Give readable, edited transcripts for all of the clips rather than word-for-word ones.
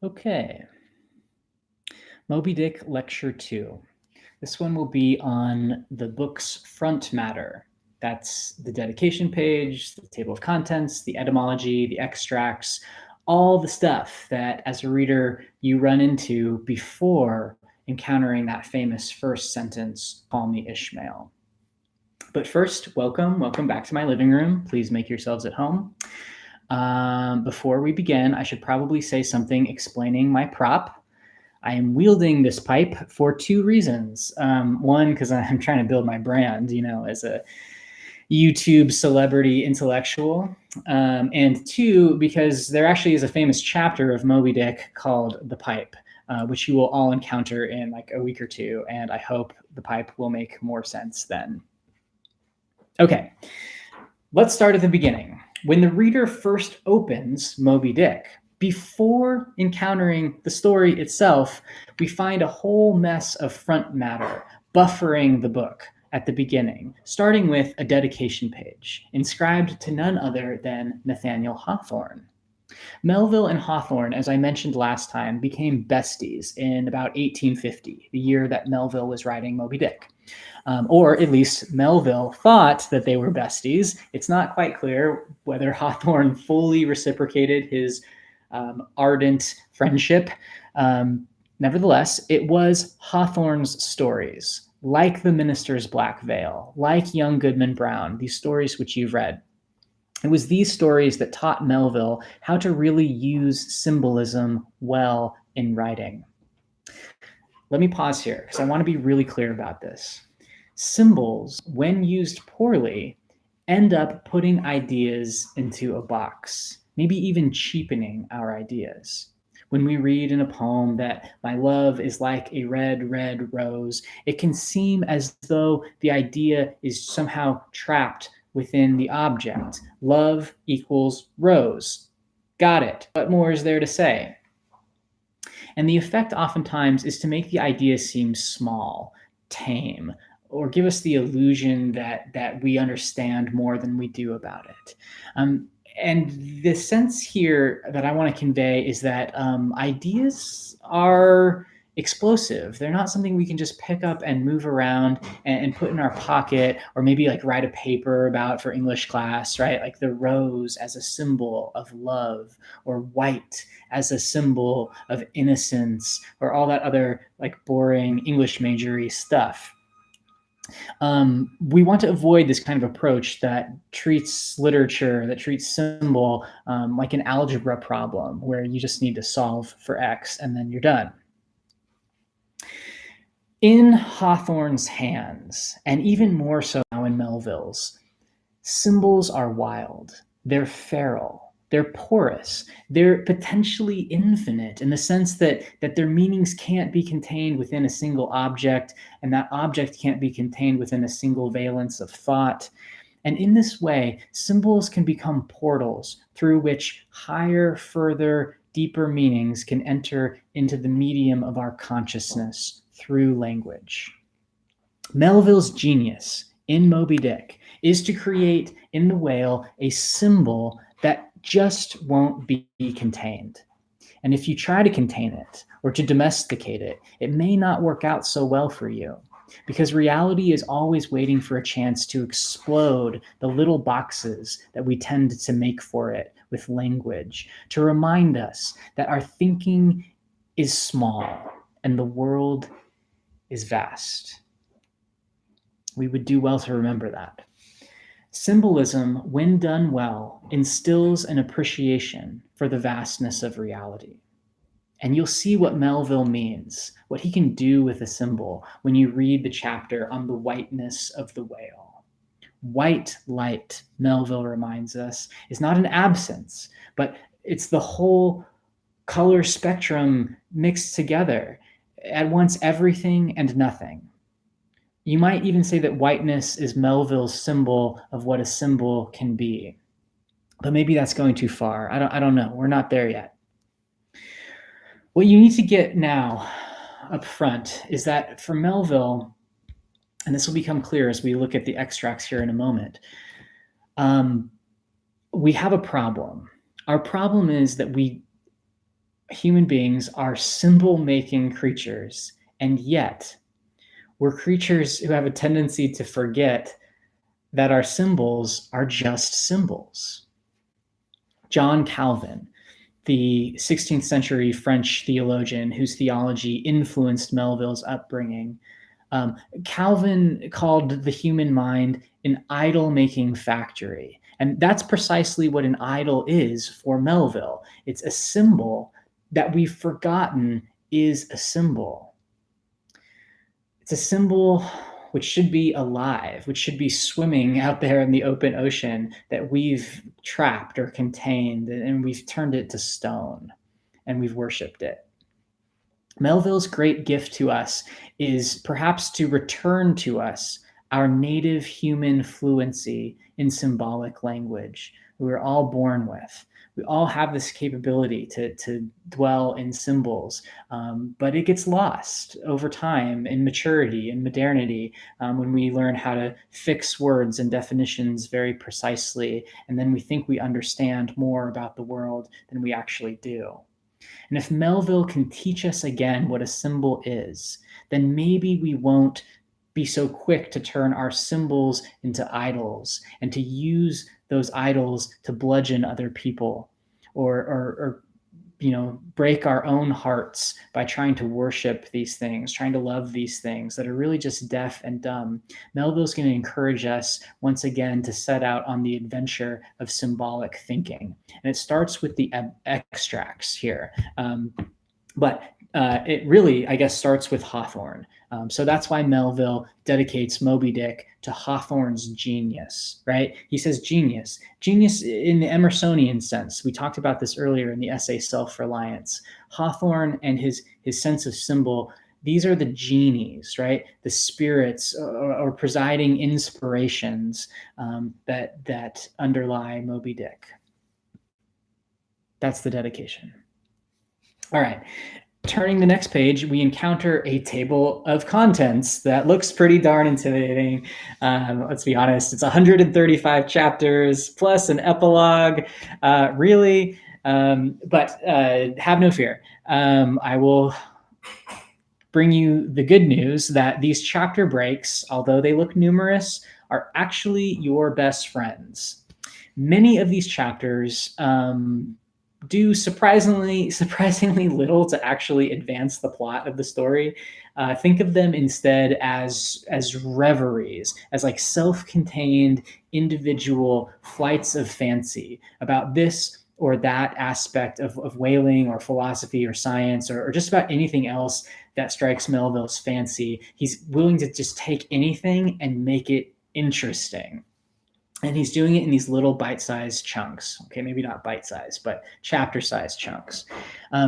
Okay. Moby-Dick Lecture 2. This one will be on the book's front matter. That's the dedication page, the table of contents, the etymology, the extracts, all the stuff that as a reader you run into before encountering that famous first sentence, "Call me Ishmael." But first, welcome back to my living room. Please make yourselves at home. Before we begin, I should probably say something explaining my prop. I am wielding this pipe for two reasons. One, because I'm trying to build my brand, as a YouTube celebrity intellectual. And two, because there actually is a famous chapter of Moby-Dick called The Pipe, which you will all encounter in like a week or two. And I hope the pipe will make more sense then. Okay, let's start at the beginning. When the reader first opens Moby-Dick, before encountering the story itself, we find a whole mess of front matter buffering the book at the beginning, starting with a dedication page inscribed to none other than Nathaniel Hawthorne. Melville and Hawthorne, as I mentioned last time, became besties in about 1850, the year that Melville was writing Moby-Dick. Or at least Melville thought that they were besties. It's not quite clear whether Hawthorne fully reciprocated his ardent friendship. Nevertheless, it was Hawthorne's stories, like The Minister's Black Veil, like Young Goodman Brown, these stories which you've read. It was these stories that taught Melville how to really use symbolism well in writing. Let me pause here because I want to be really clear about this. Symbols, when used poorly, end up putting ideas into a box, maybe even cheapening our ideas. When we read in a poem that my love is like a red, red rose, it can seem as though the idea is somehow trapped within the object. Love equals rose. Got it. What more is there to say? And the effect oftentimes is to make the idea seem small, tame, or give us the illusion that we understand more than we do about it. And the sense here that I want to convey is that ideas are explosive. They're not something we can just pick up and move around and put in our pocket, or maybe like write a paper about for English class, right? Like the rose as a symbol of love, or white as a symbol of innocence, or all that other like boring English majory stuff. We want to avoid this kind of approach that treats literature, that treats symbol like an algebra problem where you just need to solve for X and then you're done. In Hawthorne's hands, and even more so now in Melville's, symbols are wild. They're feral. They're porous. They're potentially infinite in the sense that their meanings can't be contained within a single object, and that object can't be contained within a single valence of thought. And in this way, symbols can become portals through which higher, further, deeper meanings can enter into the medium of our consciousness through language. Melville's genius in Moby-Dick is to create in the whale a symbol that just won't be contained. And if you try to contain it or to domesticate it, it may not work out so well for you, because reality is always waiting for a chance to explode the little boxes that we tend to make for it with language, to remind us that our thinking is small and the world is vast. We would do well to remember that. Symbolism, when done well, instills an appreciation for the vastness of reality. And you'll see what Melville means, what he can do with a symbol when you read the chapter on the whiteness of the whale. White light, Melville reminds us, is not an absence, but it's the whole color spectrum mixed together, at once everything and nothing. You might even say that whiteness is Melville's symbol of what a symbol can be. But maybe that's going too far. I don't know. We're not there yet. What you need to get now up front is that for Melville, and this will become clear as we look at the extracts here in a moment, we have a problem. Our problem is that we human beings are symbol-making creatures, and yet we're creatures who have a tendency to forget that our symbols are just symbols. John Calvin, the 16th century French theologian whose theology influenced Melville's upbringing, Calvin called the human mind an idol-making factory. And that's precisely what an idol is for Melville. It's a symbol that we've forgotten is a symbol. It's a symbol which should be alive, which should be swimming out there in the open ocean, that we've trapped or contained, and we've turned it to stone, and we've worshipped it. Melville's great gift to us is perhaps to return to us our native human fluency in symbolic language we were all born with. We all have this capability to dwell in symbols, but it gets lost over time in maturity and modernity, when we learn how to fix words and definitions very precisely, and then we think we understand more about the world than we actually do. And if Melville can teach us again what a symbol is, then maybe we won't be so quick to turn our symbols into idols and to use those idols to bludgeon other people, or break our own hearts by trying to worship these things, trying to love these things that are really just deaf and dumb. Melville's going to encourage us once again to set out on the adventure of symbolic thinking. And it starts with the extracts here. But it really, I guess, starts with Hawthorne. So that's why Melville dedicates Moby-Dick to Hawthorne's genius, right? He says genius. Genius in the Emersonian sense. We talked about this earlier in the essay Self-Reliance. Hawthorne and his sense of symbol, these are the genies, right? The spirits or presiding inspirations that underlie Moby-Dick. That's the dedication. All right. Turning the next page, we encounter a table of contents that looks pretty darn intimidating. Let's be honest, it's 135 chapters plus an epilogue, really. But have no fear. I will bring you the good news that these chapter breaks, although they look numerous, are actually your best friends. Many of these chapters do surprisingly little to actually advance the plot of the story. Think of them instead as reveries, as like self-contained individual flights of fancy about this or that aspect of whaling or philosophy or science or just about anything else that strikes Melville's fancy. He's willing to just take anything and make it interesting. And he's doing it in these little bite-sized chunks. Okay, maybe not bite-sized, but chapter-sized chunks.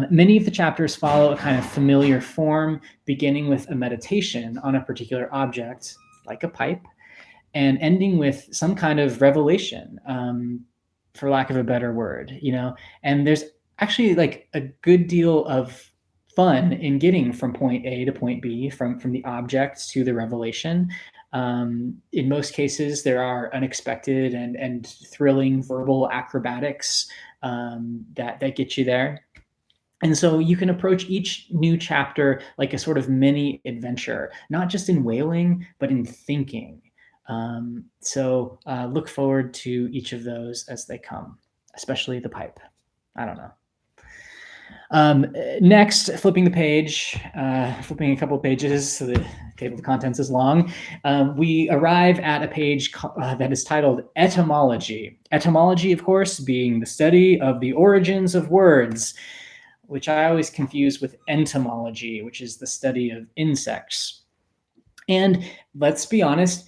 Many of the chapters follow a kind of familiar form, beginning with a meditation on a particular object, like a pipe, and ending with some kind of revelation, for lack of a better word, And there's actually like a good deal of fun in getting from point A to point B, from the object to the revelation. In most cases, there are unexpected and thrilling verbal acrobatics that get you there. And so you can approach each new chapter like a sort of mini adventure, not just in whaling, but in thinking. So look forward to each of those as they come, especially the pipe. I don't know. Next, flipping the page, flipping a couple of pages, so the table of contents is long, we arrive at a page that is titled Etymology. Etymology, of course, being the study of the origins of words, which I always confuse with entomology, which is the study of insects. And let's be honest,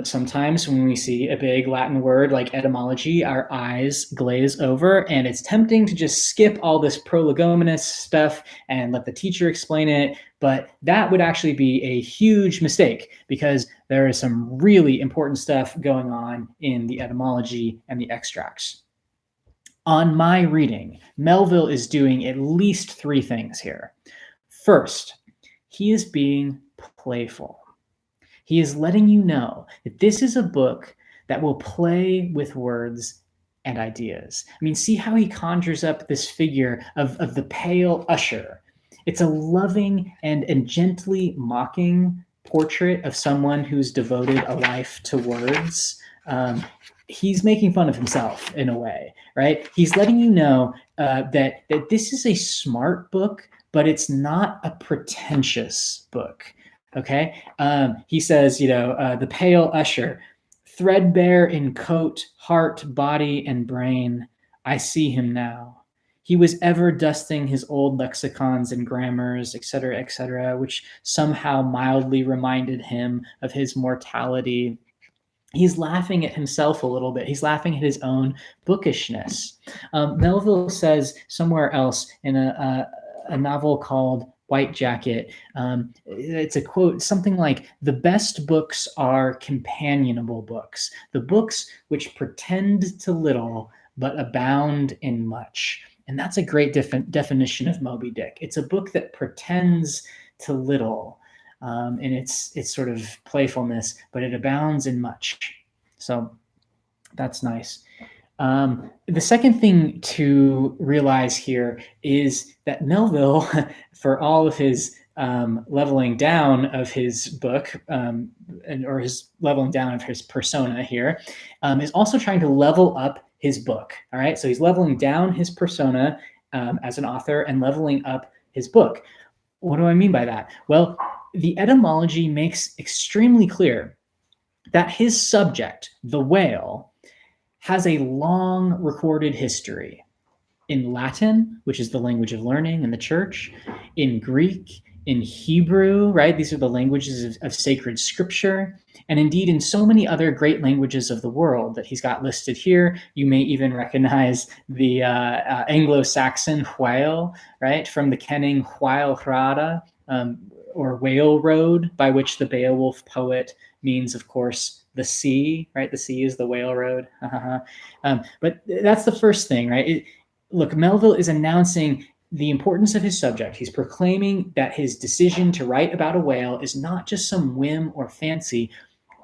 sometimes when we see a big Latin word like etymology, our eyes glaze over, and it's tempting to just skip all this prolegomenous stuff and let the teacher explain it. But that would actually be a huge mistake, because there is some really important stuff going on in the etymology and the extracts. On my reading, Melville is doing at least three things here. First, he is being playful. He is letting you know that this is a book that will play with words and ideas. I mean, see how he conjures up this figure of the pale usher. It's a loving and gently mocking portrait of someone who's devoted a life to words. He's making fun of himself in a way, right? He's letting you know that this is a smart book, but it's not a pretentious book. Okay, he says, the pale usher, threadbare in coat, heart, body, and brain, I see him now. He was ever dusting his old lexicons and grammars, etc., which somehow mildly reminded him of his mortality. He's laughing at himself a little bit. He's laughing at his own bookishness. Melville says somewhere else in a novel called White Jacket, it's a quote, something like, "The best books are companionable books, the books which pretend to little but abound in much." And that's a great definition of Moby-Dick. It's a book that pretends to little, in its sort of playfulness, but it abounds in much. So that's nice. The second thing to realize here is that Melville, for all of his leveling down of his book, or his leveling down of his persona here, is also trying to level up his book. All right, so he's leveling down his persona as an author and leveling up his book. What do I mean by that? Well, the etymology makes extremely clear that his subject, the whale, has a long recorded history in Latin, which is the language of learning in the church, in Greek, in Hebrew, right? These are the languages of sacred scripture, and indeed in so many other great languages of the world that he's got listed here. You may even recognize the Anglo-Saxon whale, right? From the Kenning Whalehrada, or whale road, by which the Beowulf poet means, of course, the sea, right? The sea is the whale road. But that's the first thing, right? Look, Melville is announcing the importance of his subject. He's proclaiming that his decision to write about a whale is not just some whim or fancy,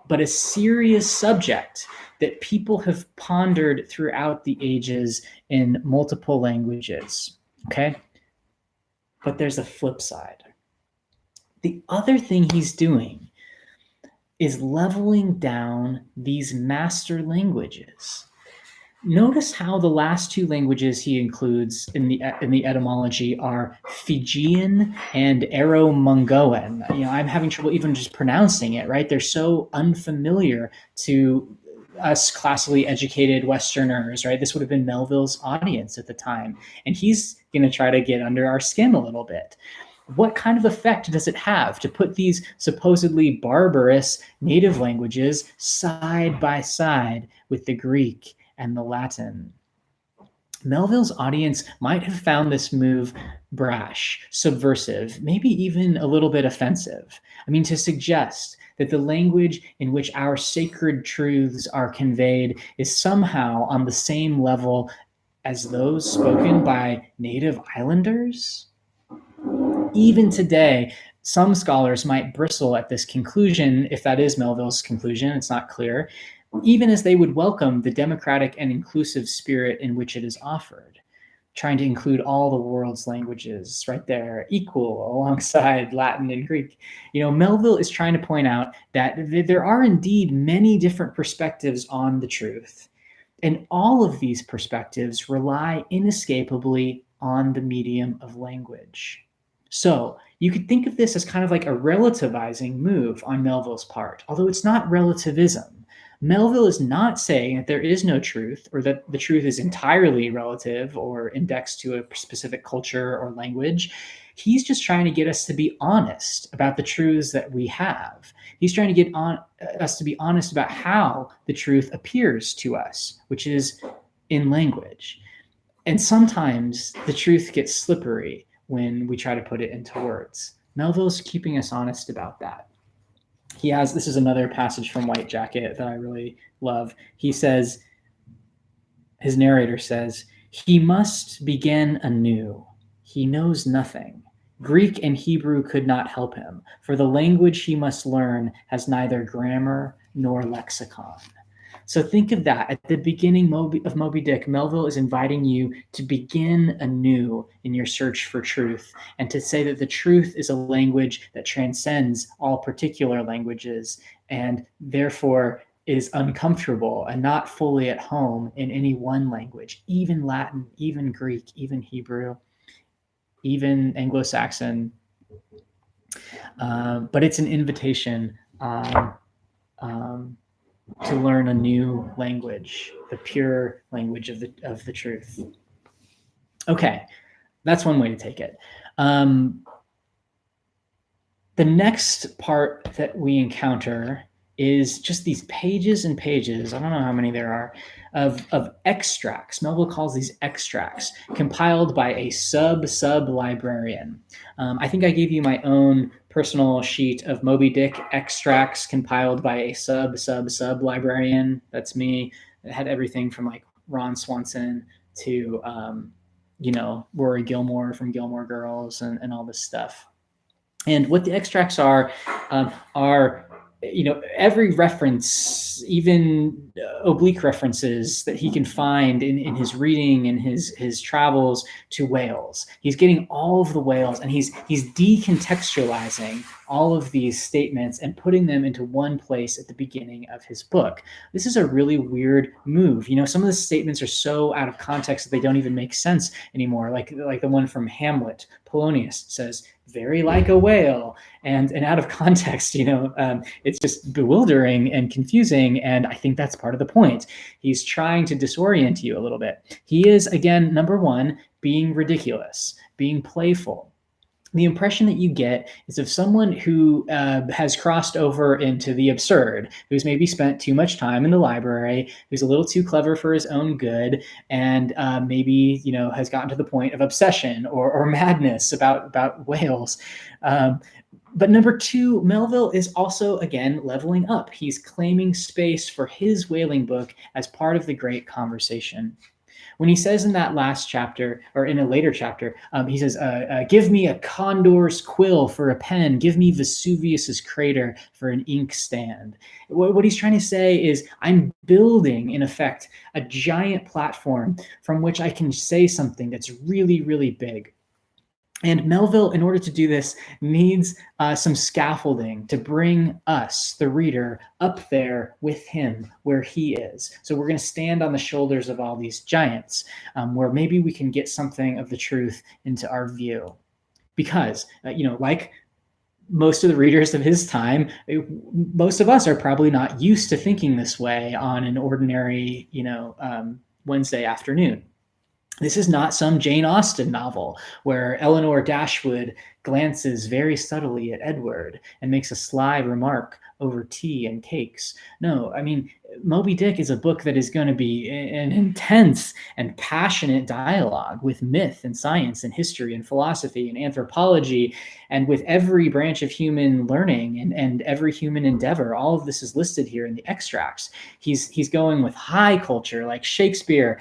but a serious subject that people have pondered throughout the ages in multiple languages, okay? But there's a flip side. The other thing he's doing is leveling down these master languages. Notice how the last two languages he includes in the etymology are Fijian and Aero-Mungoan. I'm having trouble even just pronouncing it, right? They're so unfamiliar to us classically educated Westerners, right? This would have been Melville's audience at the time. And he's going to try to get under our skin a little bit. What kind of effect does it have to put these supposedly barbarous native languages side by side with the Greek and the Latin? Melville's audience might have found this move brash, subversive, maybe even a little bit offensive. I mean, to suggest that the language in which our sacred truths are conveyed is somehow on the same level as those spoken by native islanders? Even today, some scholars might bristle at this conclusion, if that is Melville's conclusion, it's not clear, even as they would welcome the democratic and inclusive spirit in which it is offered, trying to include all the world's languages right there, equal alongside Latin and Greek. Melville is trying to point out that there are indeed many different perspectives on the truth, and all of these perspectives rely inescapably on the medium of language. So you could think of this as kind of like a relativizing move on Melville's part, although it's not relativism. Melville is not saying that there is no truth or that the truth is entirely relative or indexed to a specific culture or language. He's just trying to get us to be honest about the truths that we have. He's trying to get us to be honest about how the truth appears to us, which is in language. And sometimes the truth gets slippery when we try to put it into words. Melville's keeping us honest about that. This is another passage from White Jacket that I really love. He says, his narrator says, "He must begin anew. He knows nothing. Greek and Hebrew could not help him, for the language he must learn has neither grammar nor lexicon." So think of that. At the beginning of Moby-Dick, Melville is inviting you to begin anew in your search for truth, and to say that the truth is a language that transcends all particular languages, and therefore is uncomfortable and not fully at home in any one language, even Latin, even Greek, even Hebrew, even Anglo-Saxon. But it's an invitation to learn a new language, the pure language of the truth. Okay, that's one way to take it. The next part that we encounter is just these pages and pages, I don't know how many there are, of extracts. Melville calls these extracts, compiled by a sub-librarian. I think I gave you my own personal sheet of Moby-Dick extracts compiled by a sub-librarian. That's me. It had everything from like Ron Swanson to, Rory Gilmore from Gilmore Girls and all this stuff. And what the extracts are every reference, even oblique references that he can find in his reading and his travels to whales. He's getting all of the whales, and he's decontextualizing all of these statements and putting them into one place at the beginning of his book. This is a really weird move. Some of the statements are so out of context that they don't even make sense anymore. Like the one from Hamlet. Polonius says, "Very like a whale," and out of context, it's just bewildering and confusing. And I think that's part of the point. He's trying to disorient you a little bit. He is, again, number one, being ridiculous, being playful. The impression that you get is of someone who has crossed over into the absurd, who's maybe spent too much time in the library, who's a little too clever for his own good, and maybe has gotten to the point of obsession or madness about whales. But number two, Melville is also, again, leveling up. He's claiming space for his whaling book as part of the great conversation. When he says in that last chapter, or in a later chapter, he says, "Give me a condor's quill for a pen. Give me Vesuvius's crater for an inkstand." What he's trying to say is, I'm building, in effect, a giant platform from which I can say something that's really, really big. And Melville, in order to do this, needs some scaffolding to bring us, the reader, up there with him where he is. So we're going to stand on the shoulders of all these giants, where maybe we can get something of the truth into our view. Because, like most of the readers of his time, most of us are probably not used to thinking this way on an ordinary, Wednesday afternoon. This is not some Jane Austen novel where Eleanor Dashwood glances very subtly at Edward and makes a sly remark over tea and cakes. No, I mean, Moby-Dick is a book that is going to be an intense and passionate dialogue with myth and science and history and philosophy and anthropology, and with every branch of human learning and every human endeavor. All of this is listed here in the extracts. He's going with high culture like Shakespeare,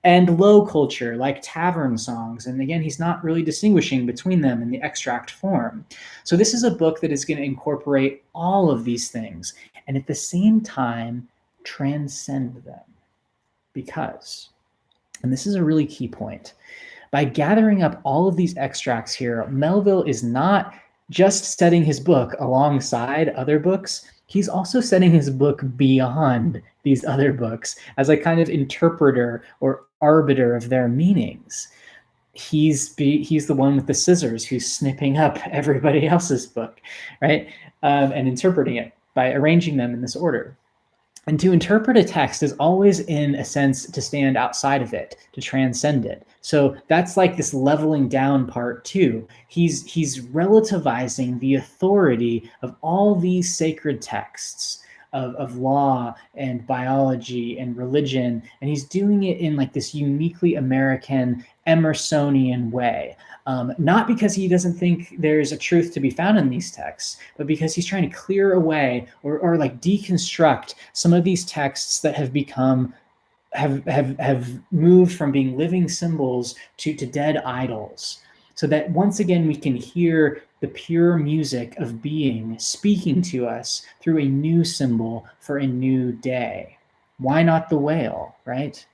and low culture like tavern songs. And again, he's not really distinguishing between them in the extract form. So this is a book that is going to incorporate all of these things and at the same time transcend them. Because, and this is a really key point, by gathering up all of these extracts here, Melville is not just setting his book alongside other books, he's also setting his book beyond these other books as a kind of interpreter or arbiter of their meanings. He's the one with the scissors who's snipping up everybody else's book, right? And interpreting it by arranging them in this order. And to interpret a text is always, in a sense, to stand outside of it, to transcend it. So that's like this leveling down part too. He's relativizing the authority of all these sacred texts of law and biology and religion, and he's doing it in like this uniquely American Emersonian way. Not because he doesn't think there's a truth to be found in these texts, but because he's trying to clear away or like deconstruct some of these texts that have become have moved from being living symbols to dead idols, so that once again we can hear the pure music of being speaking to us through a new symbol for a new day. Why not the whale, right?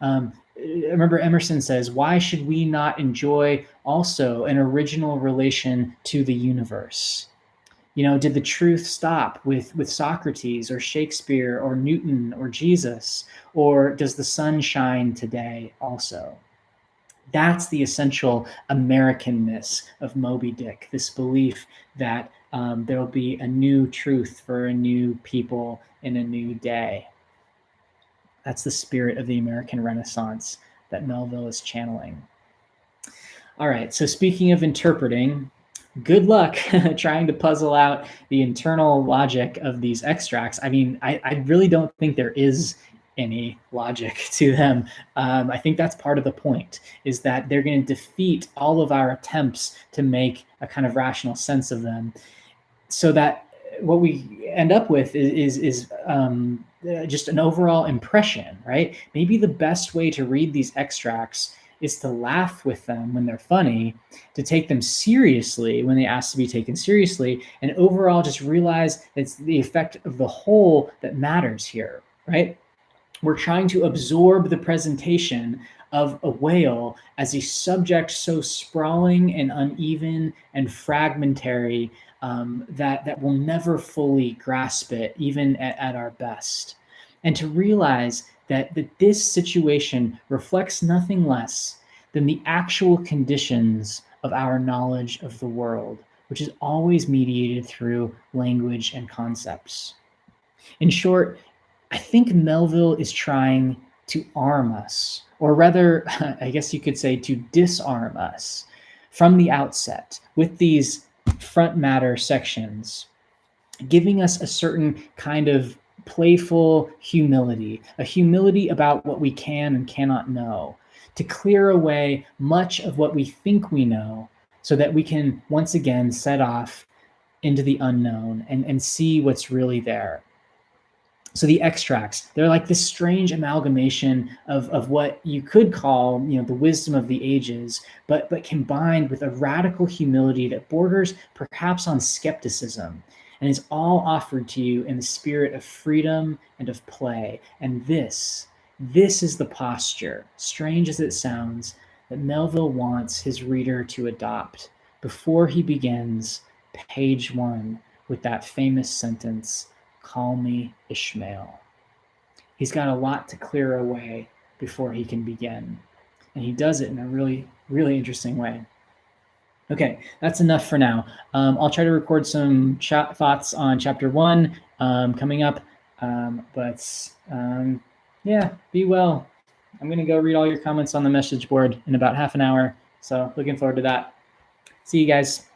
I remember Emerson says, why should we not enjoy also an original relation to the universe? You know, did the truth stop with Socrates or Shakespeare or Newton or Jesus? Or does the sun shine today also? That's the essential Americanness of Moby-Dick, this belief that there will be a new truth for a new people in a new day. That's the spirit of the American Renaissance that Melville is channeling. All right, so speaking of interpreting, good luck trying to puzzle out the internal logic of these extracts. I mean, I really don't think there is any logic to them. I think that's part of the point, is that they're going to defeat all of our attempts to make a kind of rational sense of them, so that what we end up with is just an overall impression, right? Maybe the best way to read these extracts is to laugh with them when they're funny, to take them seriously when they ask to be taken seriously, and overall just realize it's the effect of the whole that matters here, right? We're trying to absorb the presentation of a whale as a subject so sprawling and uneven and fragmentary that we'll never fully grasp it, even at our best. And to realize that this situation reflects nothing less than the actual conditions of our knowledge of the world, which is always mediated through language and concepts. In short, I think Melville is trying to arm us, or rather, I guess you could say to disarm us from the outset with these front matter sections, giving us a certain kind of playful humility, a humility about what we can and cannot know, to clear away much of what we think we know so that we can once again set off into the unknown and see what's really there. So the extracts, they're like this strange amalgamation of what you could call, the wisdom of the ages, but combined with a radical humility that borders perhaps on skepticism, and is all offered to you in the spirit of freedom and of play. And this is the posture, strange as it sounds, that Melville wants his reader to adopt before he begins page 1 with that famous sentence, "Call me Ishmael." He's got a lot to clear away before he can begin. And he does it in a really, really interesting way. Okay, that's enough for now. I'll try to record some thoughts on chapter 1 coming up. Yeah, be well. I'm going to go read all your comments on the message board in about half an hour. So looking forward to that. See you guys.